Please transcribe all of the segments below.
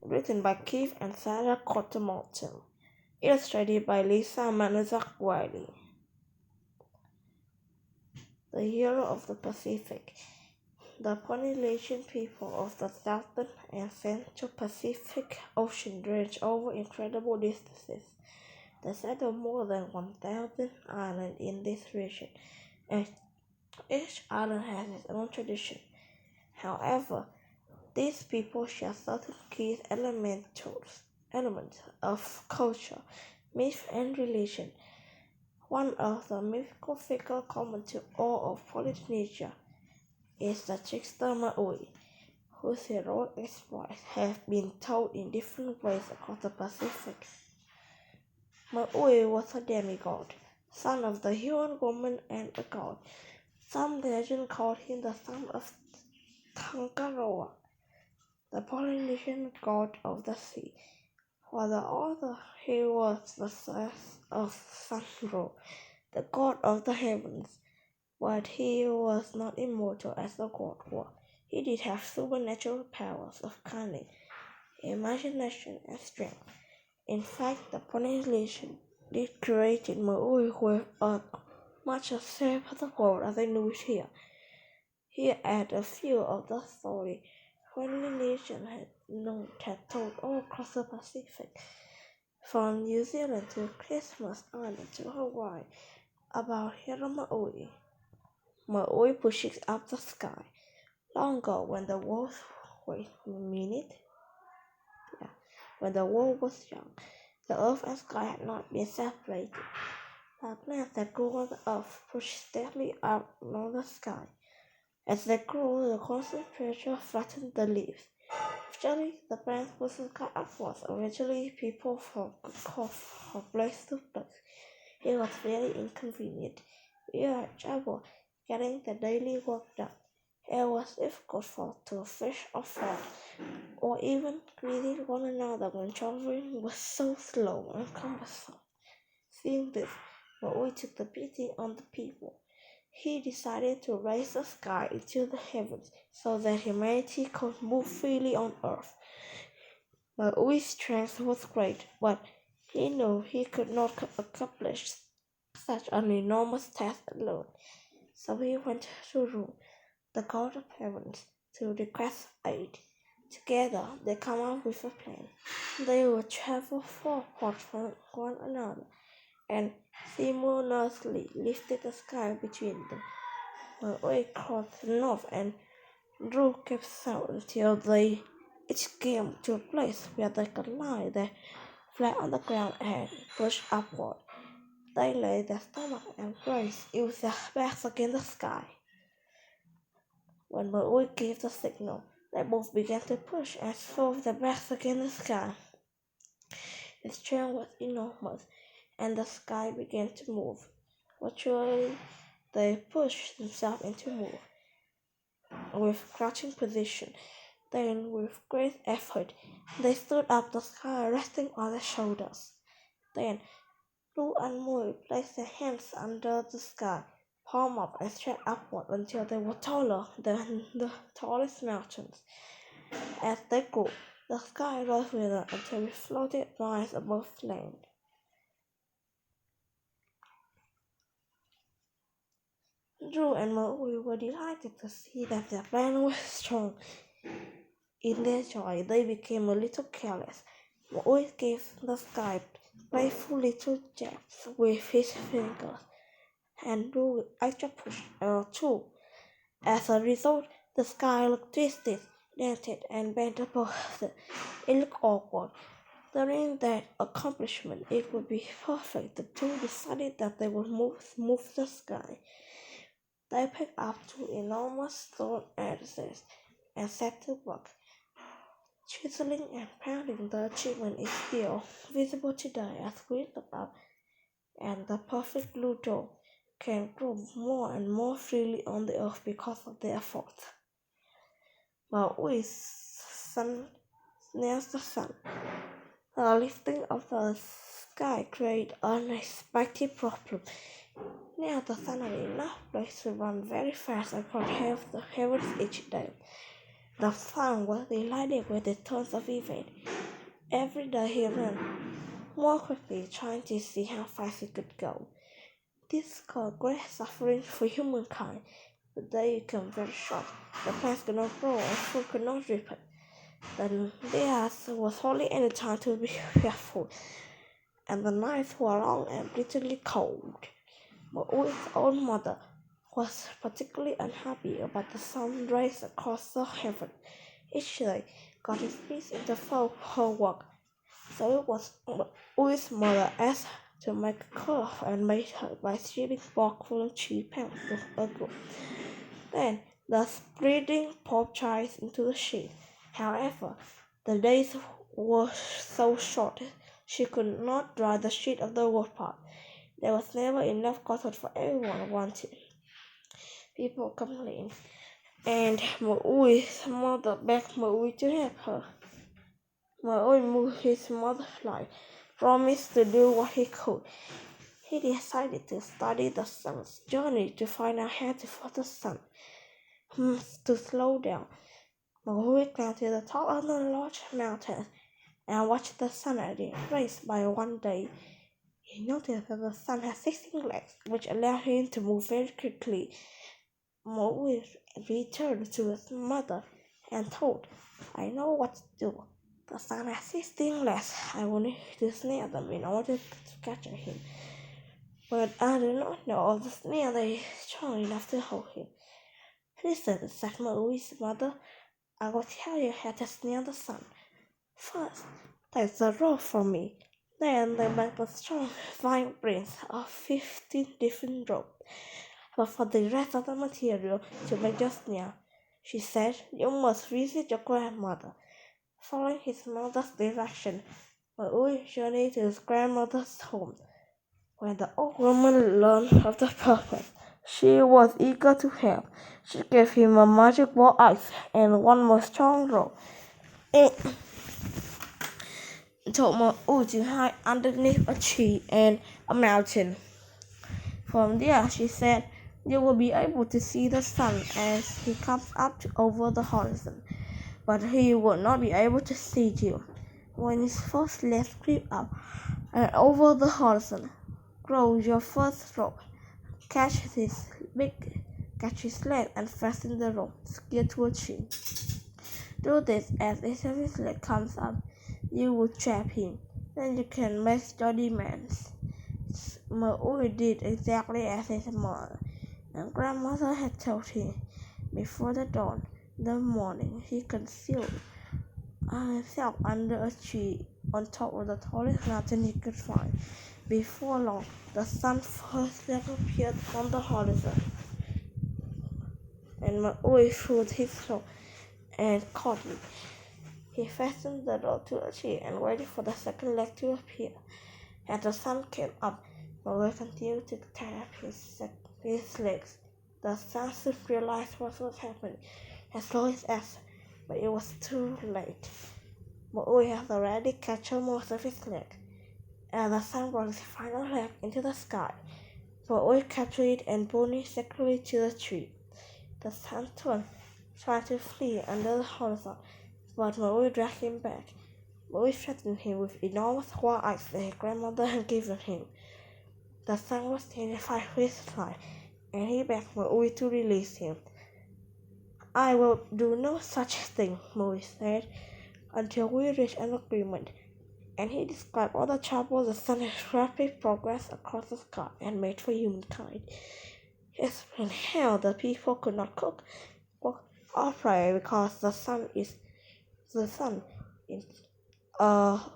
written by Keith and Sarah Cottermorton, illustrated by Lisa Manuzak Wiley. The Hero of the Pacific. The Polynesian people of the Southern and Central Pacific Ocean range over incredible distances. They settled more than 1,000 islands in this region, and each island has its own tradition. However, these people share certain key elements of culture, myth, and religion. One of the mythical figures common to all of Polynesia is the trickster Maui, whose heroic exploits have been told in different ways across the Pacific. Maui was a demigod, son of the human woman and a god. Some legends called him the son of Tangaroa, the Polynesian god of the sea, while the other he was the son of Sunro, the god of the heavens. But he was not immortal as the god was. He did have supernatural powers of cunning, imagination, and strength. In fact, the Polynesians did create Maui with much the same of the world as they knew it here. Here are a few of the stories Polynesians had told all across the Pacific, from New Zealand to Christmas Island to Hawaii, about Hero Maui. Maui pushes up the sky. Long ago, when the world when the world was young, the earth and sky had not been separated. The plants that grew on the earth pushed steadily up along the sky. As they grew, the constant pressure flattened the leaves. Eventually, the plants pushed the sky upwards. Eventually, people from place to place. It was very inconvenient. We had trouble getting the daily work done. It was difficult to fish or fall, or even greeting one another when traveling was so slow and cumbersome. Seeing this, Maui took the pity on the people. He decided to raise the sky into the heavens so that humanity could move freely on earth. Maui's strength was great, but he knew he could not accomplish such an enormous task alone. So he went to Ru, the god of heavens, to request aid. Together, they come up with a plan. They will travel far apart from one another and simultaneously lifted the sky between them. Maui crossed the north and Ru kept south until they each came to a place where they could lie their flat on the ground and push upward. They lay their stomach and brace with their backs against the sky. When Maui gave the signal, they both began to push and shove their backs against the sky. The strength was enormous, and the sky began to move. Virtually, they pushed themselves into move with crouching position. Then, with great effort, they stood up the sky, resting on their shoulders. Then, Ru and Maui placed their hands under the sky, palm up and straight upward until they were taller than the tallest mountains. As they grew, the sky rose with them until it floated miles above land. Ru and Maui were delighted to see that their plan was strong. In their joy, they became a little careless. Maui gave the sky playful little jabs with his fingers, and Ru extra push too. As a result, the sky looked twisted, dented, and bent above them. It looked awkward. During that accomplishment, it would be perfect. The two decided that they would move the sky. They picked up two enormous stone axes and set to work, chiseling and pounding. The achievement is still visible today as we look up, and the perfect blue dome can grow more and more freely on the earth because of their efforts. Maui's sun nails the sun. The lifting of the sky created an unexpected problem. Now the sun had enough place to run very fast across the heavens each day. The sun was delighted with the turns of events. Every day he ran more quickly, trying to see how fast he could go. This caused great suffering for humankind. The day became very short. The plants could not grow and food could not ripen. Then there was hardly any time to be careful, and the nights were long and bitterly cold. Maui's own mother was particularly unhappy about the sun rays across the heaven. Each day got his piece into her work, so it was Maui's mother asked to make a curve and made her by shipping bark from 3 pounds to a group. Then the spreading pop chives into the sheet. However, the days were so short she could not dry the sheet of the woodpile. There was never enough cotton for everyone wanted. People complained, and Maui's mother begged Maui to help her. Maui moved his mother's life, promised to do what he could. He decided to study the sun's journey to find out how to force the sun to slow down. Maui climbed to the top of the large mountain and watched the sun as it raced by one day. He noticed that the sun had 16 legs, which allowed him to move very quickly. Maui returned to his mother and told, "I know what to do. The sun has 16 legs. I will need to snare them in order to capture him. But I do not know of the snare that is strong enough to hold him." "Listen," said Maui's mother, "I will tell you how to snare the sun. First, take the rope from me." Then they make the strong vine rings of 15 different ropes. "But for the rest of the material to make your snare," she said, "you must visit your grandmother." Following his mother's direction, Maui journeyed to his grandmother's home. When the old woman learned of the purpose, she was eager to help. She gave him a magic ball axe and one more strong rope, and told Maui to hide underneath a tree and a mountain. From there, she said, "you will be able to see the sun as he comes up over the horizon, but he will not be able to see you. When his first legs creep up and over the horizon, grow your first rope, catch his leg and fasten the rope secure to a tree. Do this as each of his leg comes up. You will trap him. Then you can make your demands." Maui did exactly as his mother and grandmother had told him. Before the dawn of the morning, he concealed himself under a tree on top of the tallest mountain he could find. Before long, the sun's first leg appeared on the horizon, and Maui threw his rope and caught it. He fastened the rope to a tree and waited for the second leg to appear. As the sun came up, Maui continued to tap his legs. The sun soon realized what was happening and slowed his action, but it was too late. Maui had already captured most of his legs. As the sun brought his final leg into the sky, Maui captured it and bound it securely to the tree. The sun turned, trying to flee under the horizon, but Maui dragged him back. Maui threatened him with enormous war axe that his grandmother had given him. The sun was terrified with his life, and he begged Maui to release him. "I will do no such thing," Maui said, "until we reach an agreement." And he described all the trouble the sun's rapid progress across the sky had made for humankind. He explained how the people could not cook, work, or pray because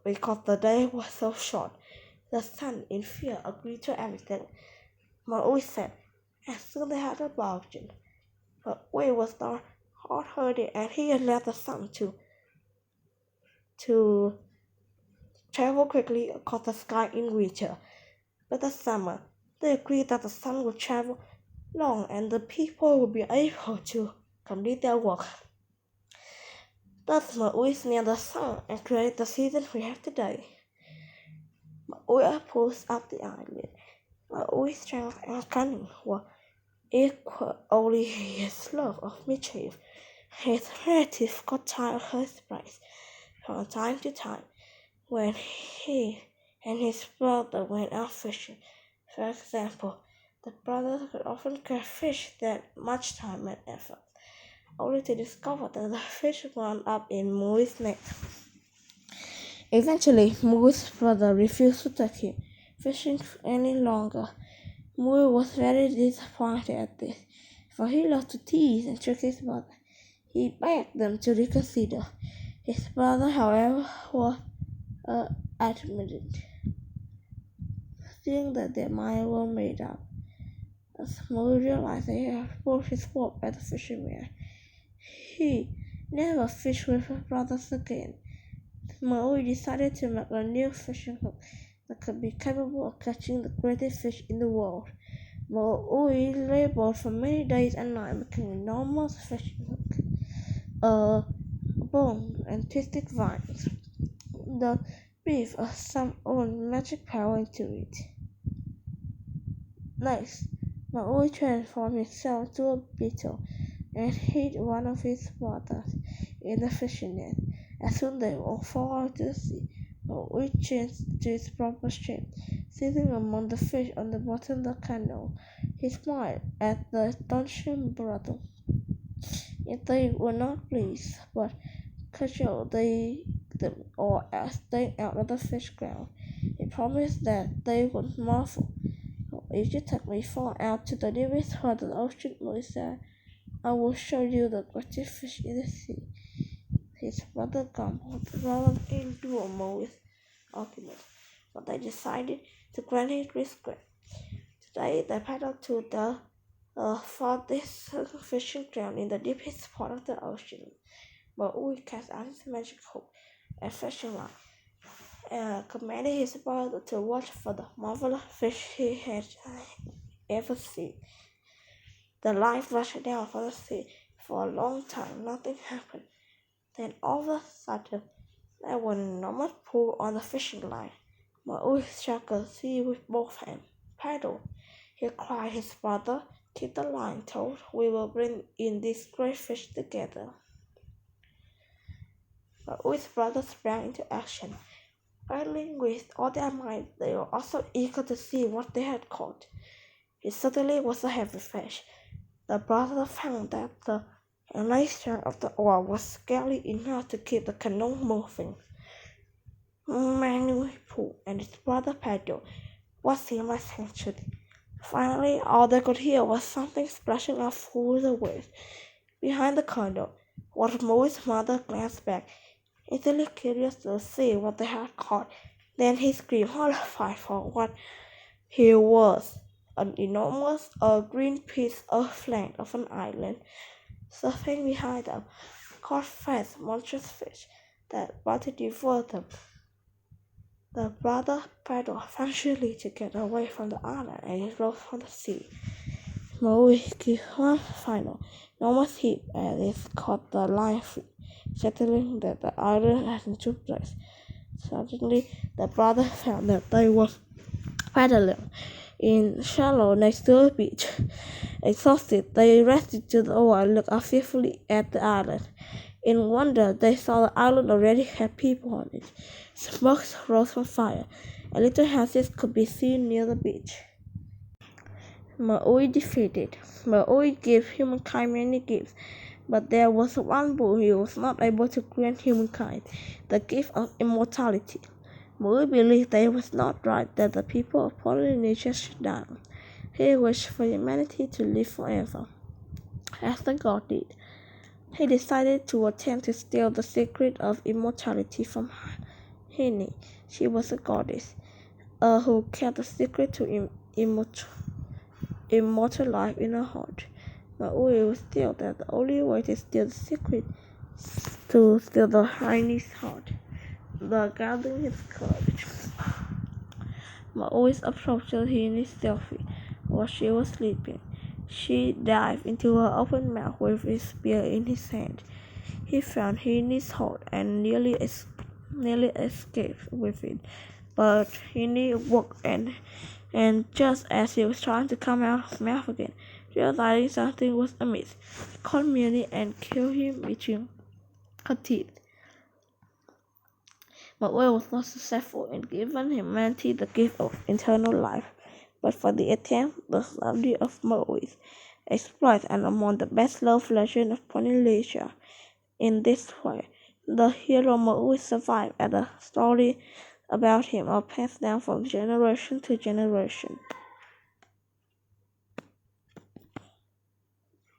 because the day was so short. The sun, in fear, agreed to everything. Maui said, as soon as they had a bargain. But Maui was not hard-hearted, and he allowed the sun to travel quickly across the sky in winter. But the summer, they agreed that the sun would travel long and the people would be able to complete their work. Thus Maui snared the sun and created the season we have today. Maui pulls up the island. Maui's strength and cunning were equal, only his love of mischief His relatives got tired of his praise from time to time when he and his brother went out fishing. For example, the brothers could often catch fish that much time and effort, only to discover that the fish wound up in Moore's net. Eventually, Moore's brother refused to take him fishing any longer. Moore was very disappointed at this, for he loved to tease and trick his brother. He begged them to reconsider. His brother, however, was adamant, seeing that their minds were made up. As Moore realized that he had broke his word as a fisherman, he never fished with his brothers again. Maui decided to make a new fishing hook that could be capable of catching the greatest fish in the world. Maui labored for many days and nights making an enormous fishing hook, a bone and twisted vines that breathed some own magic power into it. Next, Maui transformed himself into a beetle and hid one of his brothers in the fishing net. As soon as they all fall into the sea, Maui changed to its proper shape, sitting among the fish on the bottom of the canoe. He smiled at the astonishing brother. Yet they were not pleased, but cajoled them all staying out of the fish ground. He promised that they would marvel. If you take me far out to the deepest part of the ocean, Maui said, I will show you the greatest fish in the sea. His brother grumbled rather than endure Maui's argument, but they decided to grant his request. Today they paddled to the farthest fishing ground in the deepest part of the ocean. Maui cast out his magic hook and fishing line, and commanded his brother to watch for the marvelous fish he had ever seen. The line flashed down from the sea. For a long time, nothing happened. Then all of a sudden, there was an enormous pull on the fishing line. Maui struck the sea with both hands. Paddle, he cried his brother. Keep the line taut. We will bring in this great fish together. Maui's brothers sprang into action. Paddling with all their might, they were also eager to see what they had caught. It certainly was a heavy fish. The brothers found that the strength of the oar was scarcely enough to keep the canoe moving. Manually pulled, and his brother paddled what seemed like centuries. Finally, all they could hear was something splashing up through the waves. Behind the canoe, Maui's mother glanced back, easily curious to see what they had caught. Then he screamed, horrified for what he was. An enormous green piece of land of an island. Surfing behind them, caught fast, monstrous fish that about to devour them. The brother paddled frantically to get away from the island and he rose from the sea. Maui gave one final, enormous heave and it caught the line free, settling that the island had into place. Suddenly, the brothers found that they were paddling in shallow next to a beach. Exhausted, they rested to the oar and looked up fearfully at the island. In wonder, they saw the island already had people on it. Smoke rose from fire, and little houses could be seen near the beach. Maui defeated. Maui gave humankind many gifts, but there was one boon he was not able to grant humankind, the gift of immortality. Maui believed that it was not right that the people of Polynesia should die. He wished for humanity to live forever, as the god did. He decided to attempt to steal the secret of immortality from Hine. She was a goddess who kept the secret to immortal life in her heart. Maui was still that the only way to steal the secret is to steal the Hine's heart. Gathering his courage, Maui approached Hine stealthily while she was sleeping. She dived into her open mouth with his spear in his hand. He found Hine's heart and nearly escaped with it, but Hine woke and just as he was trying to come out of his mouth again, realizing something was amiss. He caught Mary and killed him between her teeth. But Will was not successful in giving humanity the gift of eternal life. But for the attempt, the story of Mowgli exploits and among the best loved legend of Polynesia. In this way, the hero Mowgli survived, and the story about him are passed down from generation to generation.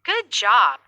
Good job!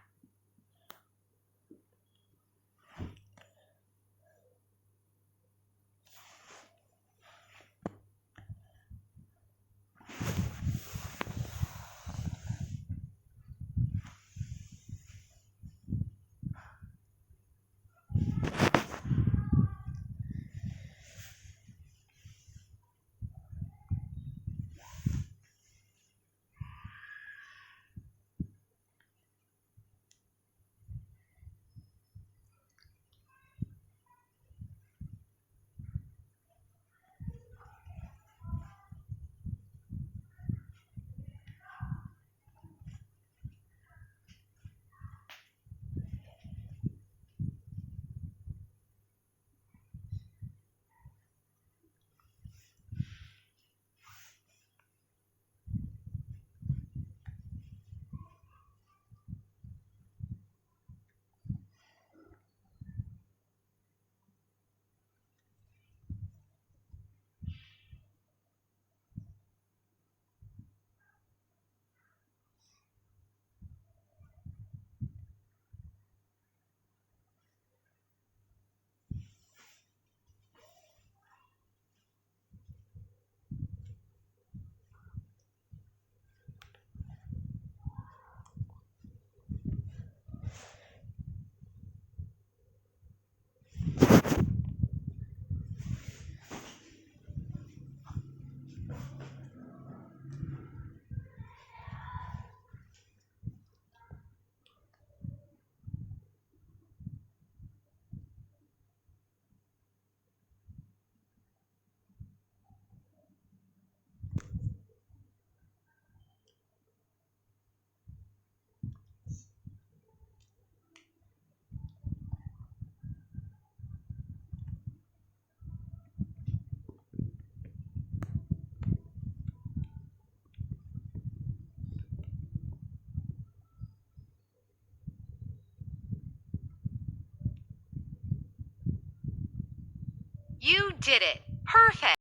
You did it! Perfect!